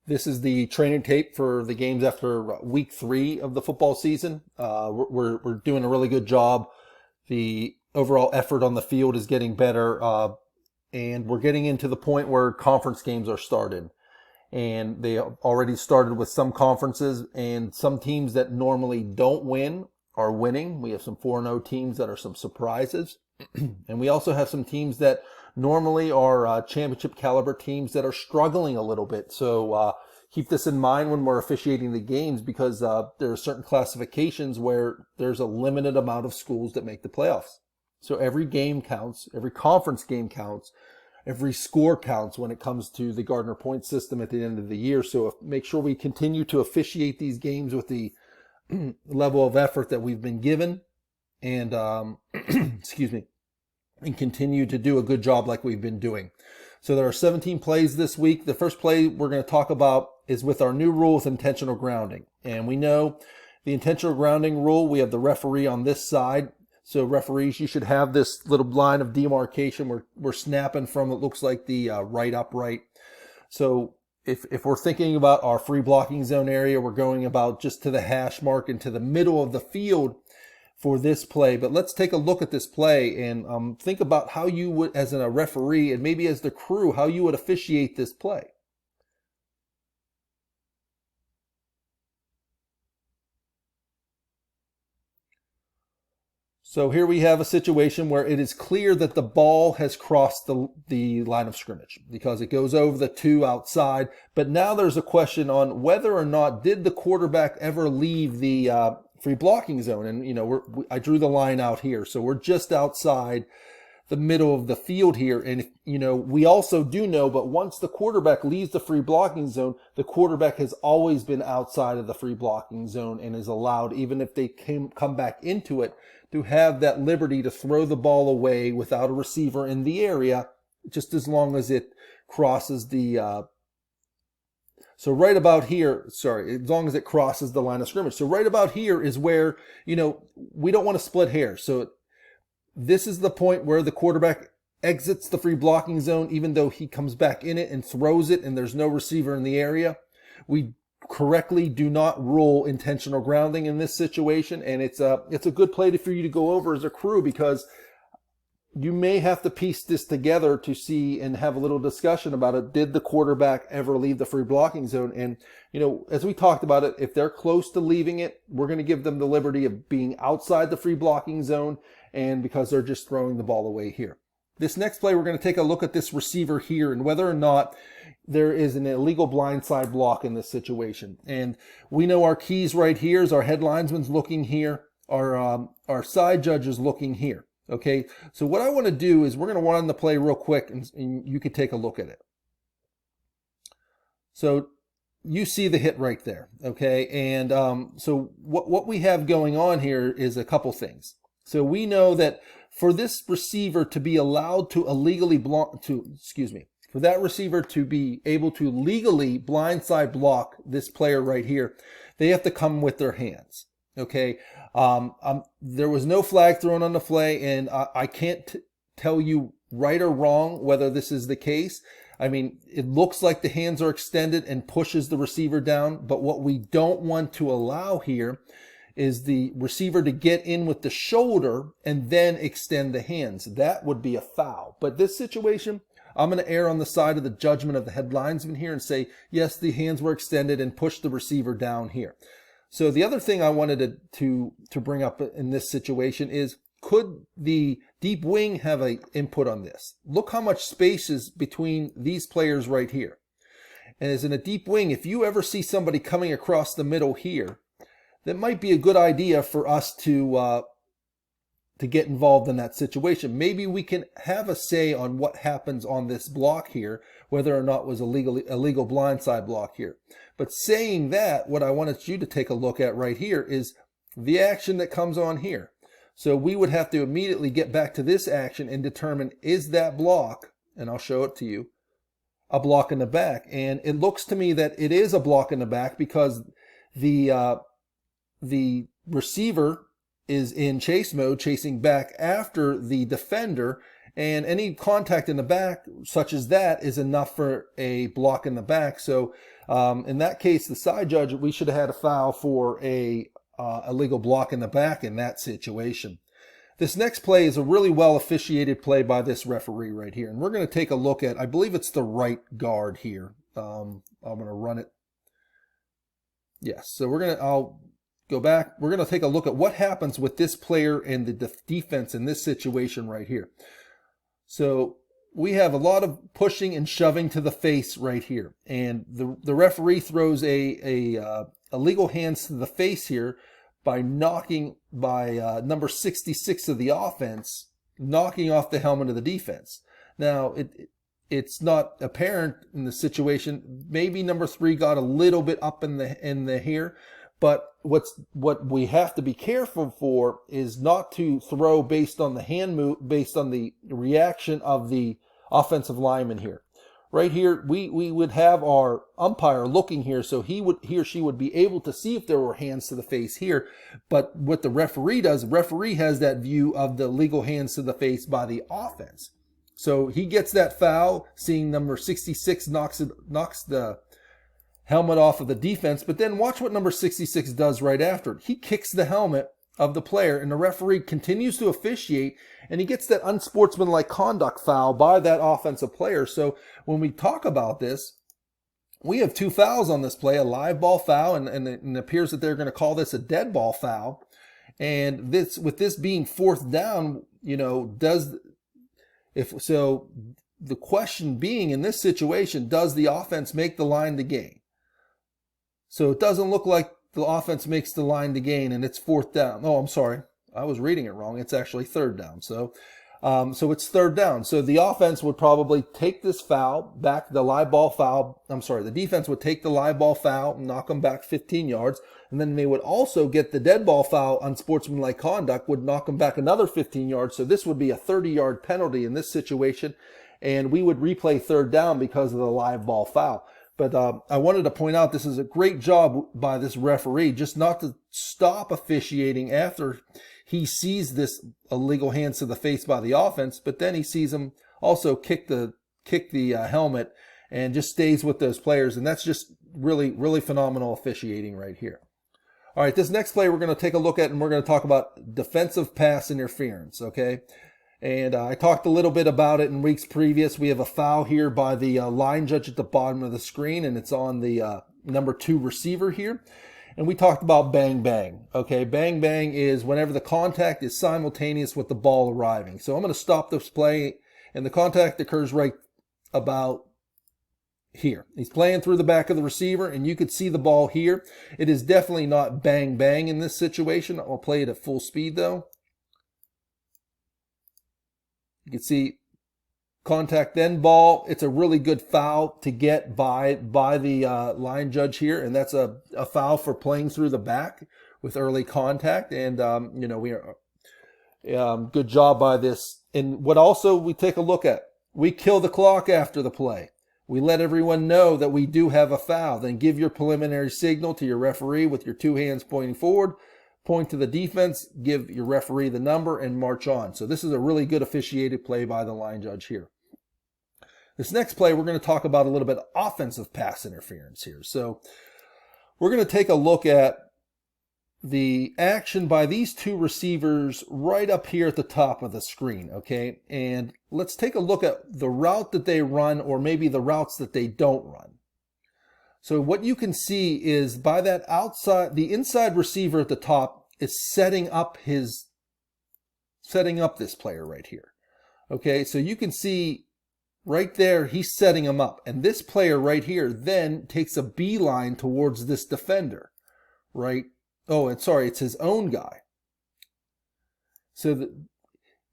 This is the training tape for the games after week 3 of the football season. We're doing a really good job. The overall effort on the field is getting better, and we're getting into the point where conference games are started. And they already started with some conferences, and some teams that normally don't win are winning. We have some 4-0 teams that are some surprises. And we also have some teams that normally are championship caliber teams that are struggling a little bit. So keep this in mind when we're officiating the games, because there are certain classifications where there's a limited amount of schools that make the playoffs. So every game counts, every conference game counts, every score counts when it comes to the Gardner point system at the end of the year. So make sure we continue to officiate these games with the level of effort that we've been given, and excuse me, and continue to do a good job like we've been doing. So there are 17 plays this week. The first play we're going to talk about is with our new rule with intentional grounding. And we know the intentional grounding rule, we have the referee on this side. So referees, you should have this little line of demarcation. We're snapping from, it looks like the right upright. So if we're thinking about our free blocking zone area, we're going about just to the hash mark and to the middle of the field for this play. But let's take a look at this play and think about how you would, as a referee and maybe as the crew, how you would officiate this play. So here we have a situation where it is clear that the ball has crossed the line of scrimmage because it goes over the 2 outside. But now there's a question on whether or not did the quarterback ever leave the free blocking zone. And, I drew the line out here. So we're just outside the middle of the field here. And, we also do know, but once the quarterback leaves the free blocking zone, the quarterback has always been outside of the free blocking zone and is allowed, even if they come back into it, to have that liberty to throw the ball away without a receiver in the area, just as long as it crosses the, so right about here, as long as it crosses the line of scrimmage. So right about here is where, we don't want to split hairs. So this is the point where the quarterback exits the free blocking zone, even though he comes back in it and throws it and there's no receiver in the area. We correctly do not rule intentional grounding in this situation, and it's a good play for you to go over as a crew, because you may have to piece this together to see and have a little discussion about it. Did the quarterback ever leave the free blocking zone? And as we talked about it, if they're close to leaving it, we're going to give them the liberty of being outside the free blocking zone, and because they're just throwing the ball away here. This next play, we're going to take a look at this receiver here and whether or not there is an illegal blindside block in this situation. And we know our keys right here is our head linesman's looking here, our side judge is looking here. Okay, so what I want to do is we're going to run the play real quick, and you can take a look at it. So you see the hit right there, okay? And so what we have going on here is a couple things. So we know that for this receiver to be allowed to for that receiver to be able to legally blindside block this player right here, they have to come with their hands. Okay. There was no flag thrown on the play, and I can't tell you right or wrong whether this is the case. I mean, it looks like the hands are extended and pushes the receiver down, but what we don't want to allow here is the receiver to get in with the shoulder and then extend the hands. That would be a foul. But this situation, I'm going to err on the side of the judgment of the head linesman here and say, yes, the hands were extended and pushed the receiver down here. So the other thing I wanted to bring up in this situation is, could the deep wing have an input on this? Look how much space is between these players right here. And as in a deep wing, if you ever see somebody coming across the middle here, that might be a good idea for us to get involved in that situation. Maybe we can have a say on what happens on this block here, whether or not it was a legal blindside block here. But saying that, what I wanted you to take a look at right here is the action that comes on here. So we would have to immediately get back to this action and determine, is that block, and I'll show it to you, a block in the back? And it looks to me that it is a block in the back, because the receiver is in chase mode, chasing back after the defender, And any contact in the back, such as that, is enough for a block in the back. So in that case, the side judge, we should have had a foul for a illegal block in the back in that situation. This next play is a really well officiated play by this referee right here. And we're going to take a look at, I believe it's the right guard here. I'm going to run it. Yes, so I'll go back. We're going to take a look at what happens with this player and the defense in this situation right here. So we have a lot of pushing and shoving to the face right here. And the referee throws a illegal hands to the face here by number 66 of the offense, knocking off the helmet of the defense. Now, it's not apparent in the situation. Maybe number 3 got a little bit up in the hair, but what we have to be careful for is not to throw based on the hand move, based on the reaction of the offensive lineman here. Right here, we would have our umpire looking here, so he or she would be able to see if there were hands to the face here. But what the referee does, the referee has that view of the legal hands to the face by the offense. So he gets that foul, seeing number 66 knocks the helmet off of the defense. But then watch what number 66 does right after it. He kicks the helmet of the player, and the referee continues to officiate, and he gets that unsportsmanlike conduct foul by that offensive player. So when we talk about this, we have 2 fouls on this play, a live ball foul, and it appears that they're going to call this a dead ball foul. And with this being 4th down, the question being in this situation, does the offense make the line to gain? So it doesn't look like the offense makes the line to gain, and it's 4th down. Oh, I'm sorry. I was reading it wrong. It's actually 3rd down. So it's 3rd down. So the offense would probably take this foul back, the live ball foul. I'm sorry. The defense would take the live ball foul and knock them back 15 yards. And then they would also get the dead ball foul, unsportsmanlike conduct, would knock them back another 15 yards. So this would be a 30-yard penalty in this situation. And we would replay 3rd down because of the live ball foul. But I wanted to point out this is a great job by this referee, just not to stop officiating after he sees this illegal hands to the face by the offense, but then he sees him also kick the helmet and just stays with those players. And that's just really, really phenomenal officiating right here. All right, this next play we're going to take a look at, and we're going to talk about defensive pass interference, okay? And I talked a little bit about it in weeks previous. We have a foul here by the line judge at the bottom of the screen, and it's on the number 2 receiver here. And we talked about bang, bang. Okay, bang, bang is whenever the contact is simultaneous with the ball arriving. So I'm going to stop this play, and the contact occurs right about here. He's playing through the back of the receiver, and you could see the ball here. It is definitely not bang, bang in this situation. I'll play it at full speed, though. You can see contact then ball. It's a really good foul to get by the line judge here, and that's a foul for playing through the back with early contact. And we are good job by this. And what also we take a look at, we kill the clock after the play. We let everyone know that we do have a foul. Then give your preliminary signal to your referee with your 2 hands pointing forward. Point to the defense, give your referee the number, and march on. So this is a really good officiated play by the line judge here. This next play, we're going to talk about a little bit of offensive pass interference here. So we're going to take a look at the action by these 2 receivers right up here at the top of the screen, okay? And let's take a look at the route that they run, or maybe the routes that they don't run. So what you can see is by that outside, the inside receiver at the top is setting up this player right here. Okay, so you can see right there, he's setting him up. And this player right here then takes a beeline towards this defender, right? Oh, and sorry, it's his own guy. So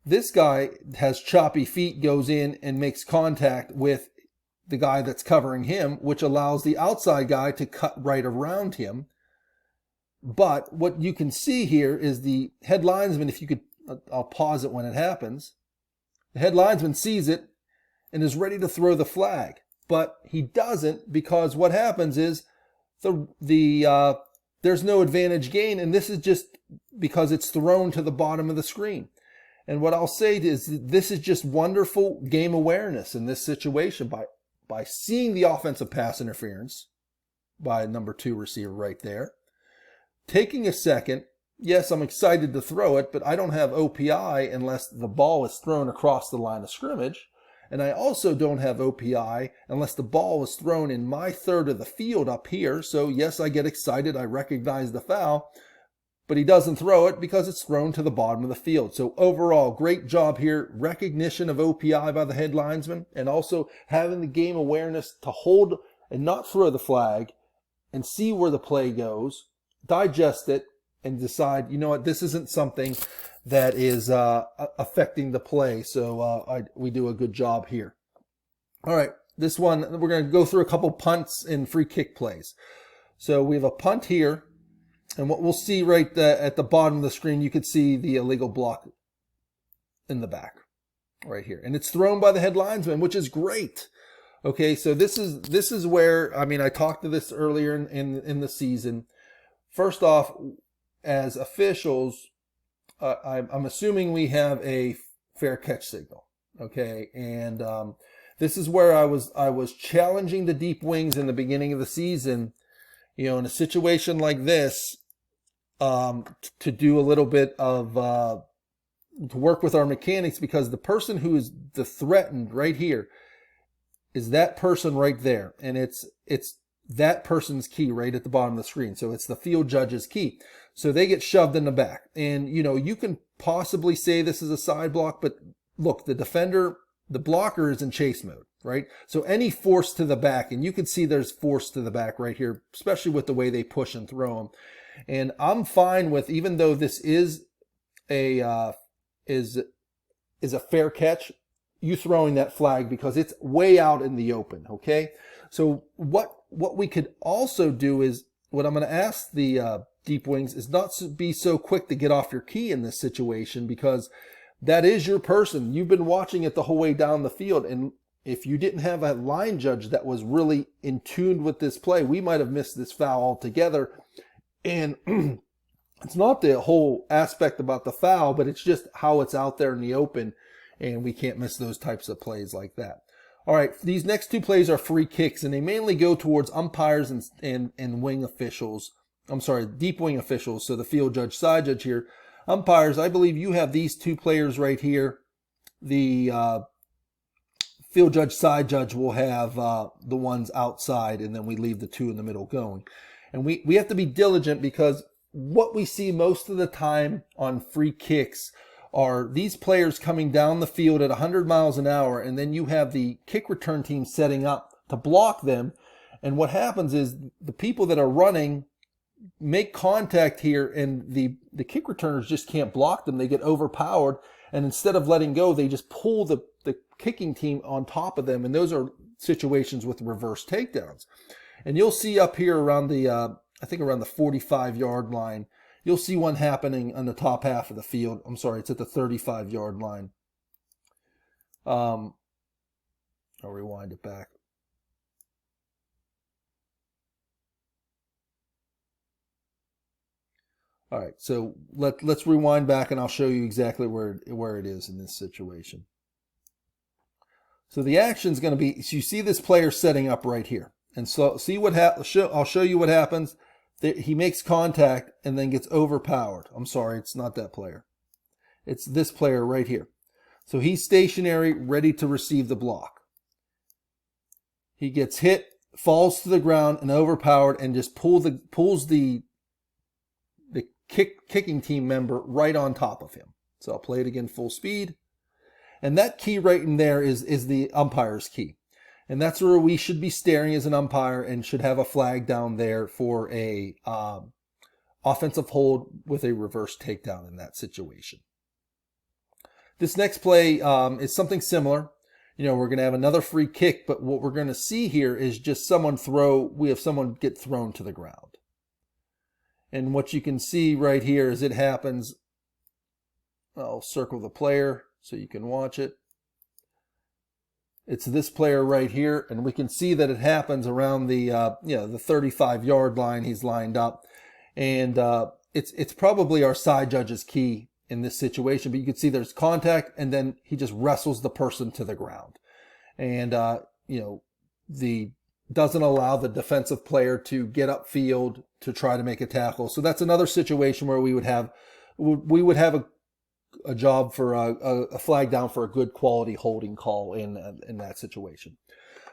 this guy has choppy feet, goes in and makes contact with the guy that's covering him, which allows the outside guy to cut right around him. But what you can see here is the head linesman, if you could, I'll pause it when it happens. The head linesman sees it and is ready to throw the flag, but he doesn't, because what happens is there's no advantage gain, and this is just because it's thrown to the bottom of the screen. And what I'll say is this is just wonderful game awareness in this situation by seeing the offensive pass interference by number 2 receiver right there, taking a second. Yes, I'm excited to throw it, but I don't have OPI unless the ball is thrown across the line of scrimmage. And I also don't have OPI unless the ball is thrown in my third of the field up here. So yes, I get excited. I recognize the foul, but he doesn't throw it because it's thrown to the bottom of the field. So overall, great job here. Recognition of OPI by the head linesman, and also having the game awareness to hold and not throw the flag and see where the play goes, digest it, and decide, you know what, this isn't something that is affecting the play. So we do a good job here. All right, this one, we're going to go through a couple punts and free kick plays. So we have a punt here, and what we'll see right at the bottom of the screen, you can see the illegal block in the back right here. And it's thrown by the head linesman, which is great. Okay, so this is where, I mean, I talked to this earlier in the season. First off, as officials, I'm assuming we have a fair catch signal, okay? And this is where I was challenging the deep wings in the beginning of the season, you know, in a situation like this, to do a little bit of to work with our mechanics, because the person who is the threatened right here is that person right there, and it's that person's key right at the bottom of the screen. So it's the field judge's key. So they get shoved in the back. And, you know, you can possibly say this is a side block, but look, the defender, the blocker is in chase mode, right? So any force to the back, and you can see there's force to the back right here, especially with the way they push and throw them. And I'm fine with, even though this is a fair catch, you throwing that flag because it's way out in the open, okay? So what we could also do is, what I'm going to ask the deep wings is not to be so quick to get off your key in this situation, because that is your person. You've been watching it the whole way down the field, and if you didn't have a line judge that was really in tune with this play, we might have missed this foul altogether. And it's not the whole aspect about the foul, but it's just how it's out there in the open, and we can't miss those types of plays like that. All right, these next two plays are free kicks, and they mainly go towards umpires and wing officials. I'm sorry, deep wing officials, so the field judge, side judge here. Umpires, I believe you have these two players right here. The field judge, side judge will have the ones outside, and then we leave the two in the middle going. And we have to be diligent, because what we see most of the time on free kicks are these players coming down the field at 100 miles an hour, and then you have the kick return team setting up to block them. And what happens is the people that are running make contact here, and the kick returners just can't block them. They get overpowered, and instead of letting go, they just pull the kicking team on top of them. And those are situations with reverse takedowns. And you'll see up here around the, I think around the 45-yard line, you'll see one happening on the top half of the field. I'm sorry, it's at the 35-yard line. I'll rewind it back. All right, so let's rewind back, and I'll show you exactly where it is in this situation. So the action is going to be, so you see this player setting up right here. And so see what happens. I'll show you what happens. He makes contact and then gets overpowered. I'm sorry, it's not that player. It's this player right here. So he's stationary, ready to receive the block. He gets hit, falls to the ground, and overpowered, and just pulls the kicking team member right on top of him. So I'll play it again full speed. And that key right in there is the umpire's key. And that's where we should be staring as an umpire, and should have a flag down there for a offensive hold with a reverse takedown in that situation. This next play is something similar. You know, we're going to have another free kick, but what we're going to see here is just we have someone get thrown to the ground. And what you can see right here is it happens. I'll circle the player so you can watch it. It's this player right here, and we can see that it happens around the the 35-yard line. He's lined up, and it's probably our side judge's key in this situation, but you can see there's contact, and then he just wrestles the person to the ground. And, doesn't allow the defensive player to get upfield to try to make a tackle. So that's another situation where we would have a job for a flag down for a good quality holding call in that situation.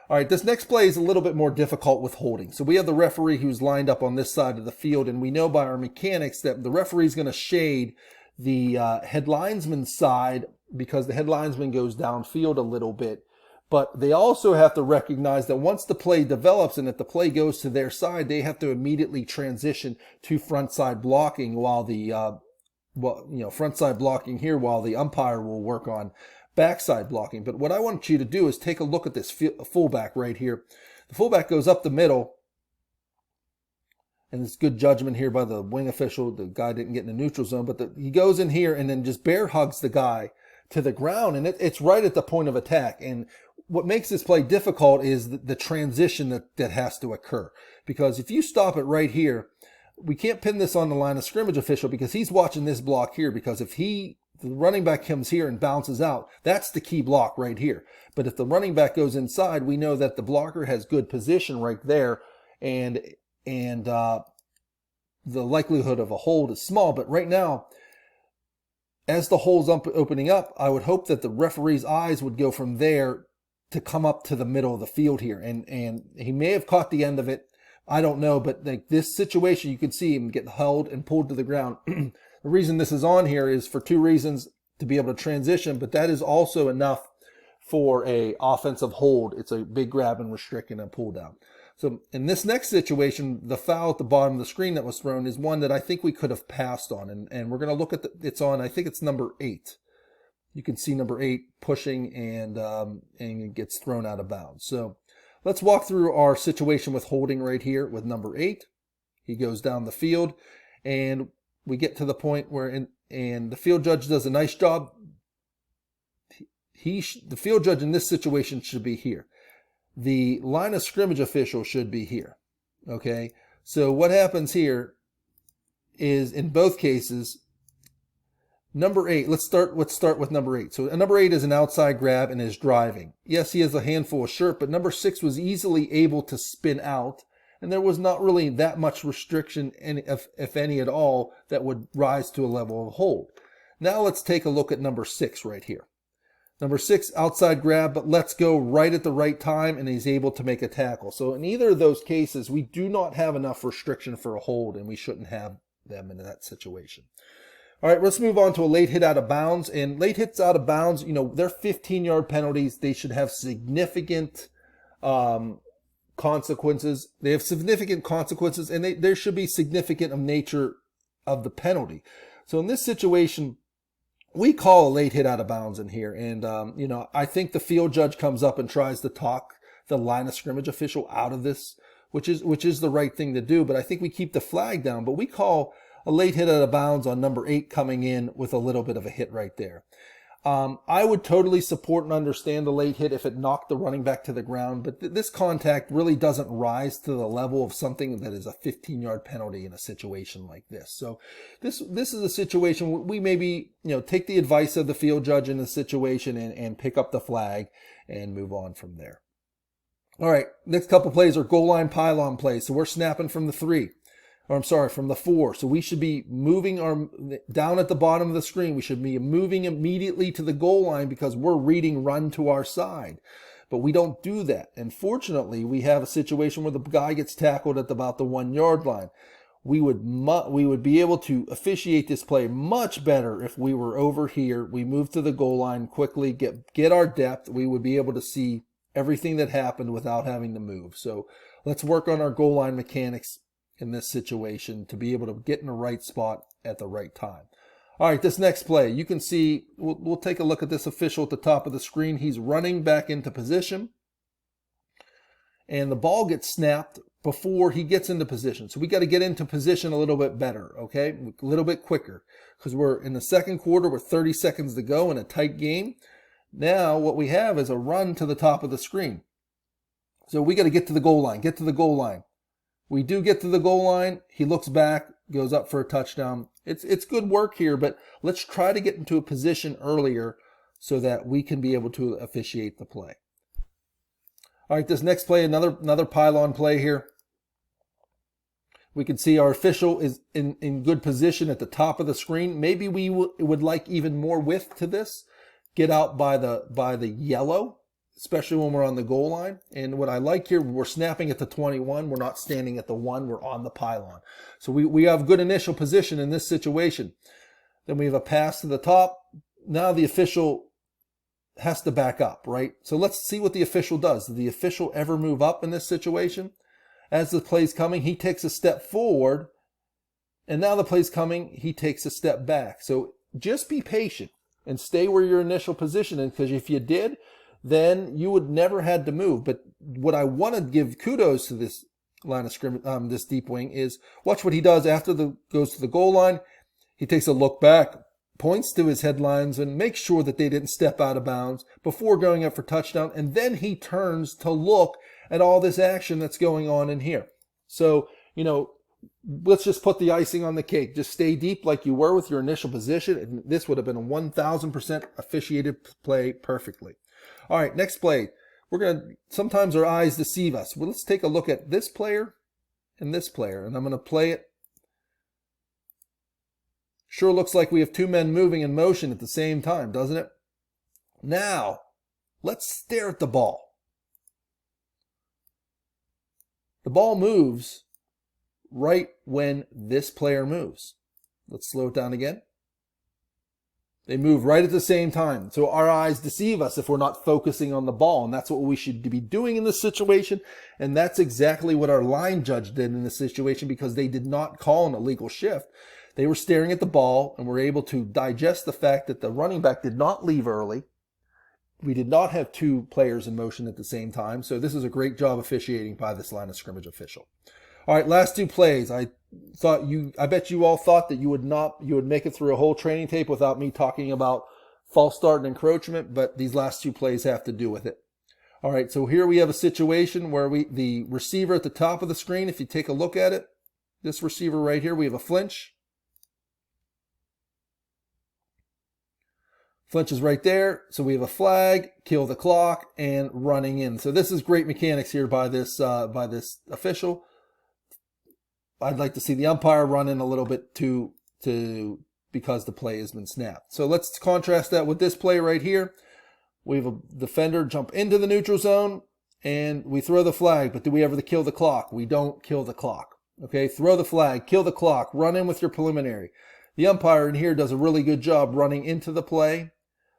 All right, this next play is a little bit more difficult with holding. So we have the referee who's lined up on this side of the field, and we know by our mechanics that the referee is going to shade the head linesman's side because the head linesman goes downfield a little bit. But they also have to recognize that once the play develops and if the play goes to their side, they have to immediately transition to front side blocking while the front side blocking here while the umpire will work on backside blocking. But what I want you to do is take a look at this fullback right here. The fullback goes up the middle, and it's good judgment here by the wing official. The guy didn't get in the neutral zone, but he goes in here and then just bear hugs the guy to the ground, and it's right at the point of attack. And what makes this play difficult is the transition that has to occur. Because if you stop it right here, we can't pin this on the line of scrimmage official because he's watching this block here. Because if the running back comes here and bounces out, that's the key block right here. But if the running back goes inside, we know that the blocker has good position right there, and the likelihood of a hold is small. But right now, as the hole's opening up, I would hope that the referee's eyes would go from there to come up to the middle of the field here. And he may have caught the end of it. I don't know, but like this situation, you can see him get held and pulled to the ground. The reason this is on here is for two reasons: to be able to transition, but that is also enough for a offensive hold. It's a big grab and restrict and a pull down. So in this next situation, the foul at the bottom of the screen that was thrown is one that I think we could have passed on. And we're going to look at it's on, I think it's number 8. You can see number 8 pushing and it gets thrown out of bounds. So let's walk through our situation with holding right here with number 8. He goes down the field, and we get to the point where, and the field judge does a nice job. The field judge in this situation should be here. The line of scrimmage official should be here. Okay, so what happens here is in both cases, number 8, let's start with number 8. So number 8 is an outside grab and is driving. Yes, he has a handful of shirt, but number 6 was easily able to spin out, and there was not really that much restriction, if any at all, that would rise to a level of hold. Now let's take a look at number 6 right here. Number 6, outside grab, but let's go right at the right time, and he's able to make a tackle. So in either of those cases, we do not have enough restriction for a hold, and we shouldn't have them in that situation. All right, let's move on to a late hit out of bounds. And late hits out of bounds, they're 15-yard penalties. They should have significant consequences. They have significant consequences, and there should be significant of nature of the penalty. So in this situation, we call a late hit out of bounds in here. And, I think the field judge comes up and tries to talk the line of scrimmage official out of this, which is the right thing to do. But I think we keep the flag down. But we call a late hit out of bounds on number 8 coming in with a little bit of a hit right there. I would totally support and understand the late hit if it knocked the running back to the ground, but this contact really doesn't rise to the level of something that is a 15-yard penalty in a situation like this. So this is a situation where we maybe take the advice of the field judge in the situation and pick up the flag and move on from there. All right, next couple plays are goal line pylon plays. So we're snapping from the 3. From the 4. So we should be moving down at the bottom of the screen. We should be moving immediately to the goal line because we're reading run to our side. But we don't do that. And fortunately, we have a situation where the guy gets tackled at about the 1-yard line. We would be able to officiate this play much better if we were over here. We move to the goal line quickly, get our depth. We would be able to see everything that happened without having to move. So let's work on our goal line mechanics in this situation to be able to get in the right spot at the right time. All right, this next play, you can see, we'll take a look at this official at the top of the screen. He's running back into position, and the ball gets snapped before he gets into position. So we got to get into position a little bit better, okay? A little bit quicker, because we're in the second quarter with 30 seconds to go in a tight game. Now what we have is a run to the top of the screen. So we got to get to the goal line, We do get to the goal line. He looks back. goes up for a touchdown. It's good work here, but let's try to get into a position earlier so that we can be able to officiate the play. All right, this next play, another pylon play here. We can see our official is in good position at the top of the screen. Maybe we would like even more width to this. Get out by the yellow, especially when we're on the goal line. And what I like here, we're snapping at the 21. We're not standing at the 1. We're on the pylon. So we have good initial position in this situation. Then we have a pass to the top. Now the official has to back up, right? So let's see what the official does. Did the official ever move up in this situation? As the play's coming, he takes a step forward. And now the play's coming, he takes a step back. So just be patient and stay where your initial position is, because if you did, then you would never had to move. But what I want to give kudos to this line of scrimmage, this deep wing, is watch what he does after goes to the goal line. He takes a look back, points to his headlines, and makes sure that they didn't step out of bounds before going up for touchdown. And then he turns to look at all this action that's going on in here. So, let's just put the icing on the cake. Just stay deep like you were with your initial position, and this would have been a 1,000% officiated play perfectly. All right, next play. Sometimes our eyes deceive us. Well, let's take a look at this player and this player, and I'm going to play it. Sure looks like we have two men moving in motion at the same time, doesn't it? Now, let's stare at the ball. The ball moves right when this player moves. Let's slow it down again. They move right at the same time. So our eyes deceive us if we're not focusing on the ball. And that's what we should be doing in this situation. And that's exactly what our line judge did in this situation, because they did not call an illegal shift. They were staring at the ball and were able to digest the fact that the running back did not leave early. We did not have two players in motion at the same time. So this is a great job officiating by this line of scrimmage official. All right, last two plays. I bet you all thought that you would make it through a whole training tape without me talking about false start and encroachment, but these last two plays have to do with it. All right, so here we have a situation where the receiver at the top of the screen, if you take a look at it, this receiver right here, we have a flinch. Flinch is right there, so we have a flag, kill the clock, and running in. So this is great mechanics here by this official. I'd like to see the umpire run in a little bit too, because the play has been snapped. So let's contrast that with this play right here. We have a defender jump into the neutral zone, and we throw the flag. But do we ever kill the clock? We don't kill the clock. Okay, throw the flag, kill the clock, run in with your preliminary. The umpire in here does a really good job running into the play.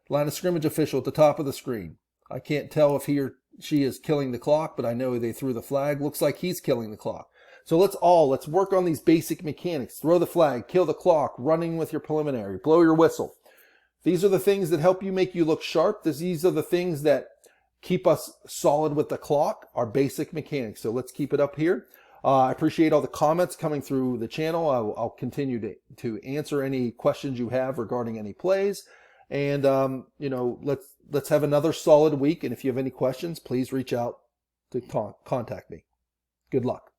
Line of scrimmage official at the top of the screen. I can't tell if he or she is killing the clock, but I know they threw the flag. Looks like he's killing the clock. So let's work on these basic mechanics. Throw the flag, kill the clock, running with your preliminary, blow your whistle. These are the things that help you make you look sharp. These are the things that keep us solid with the clock, our basic mechanics. So let's keep it up here. I appreciate all the comments coming through the channel. I'll continue to answer any questions you have regarding any plays. And, let's have another solid week. And if you have any questions, please reach out to contact me. Good luck.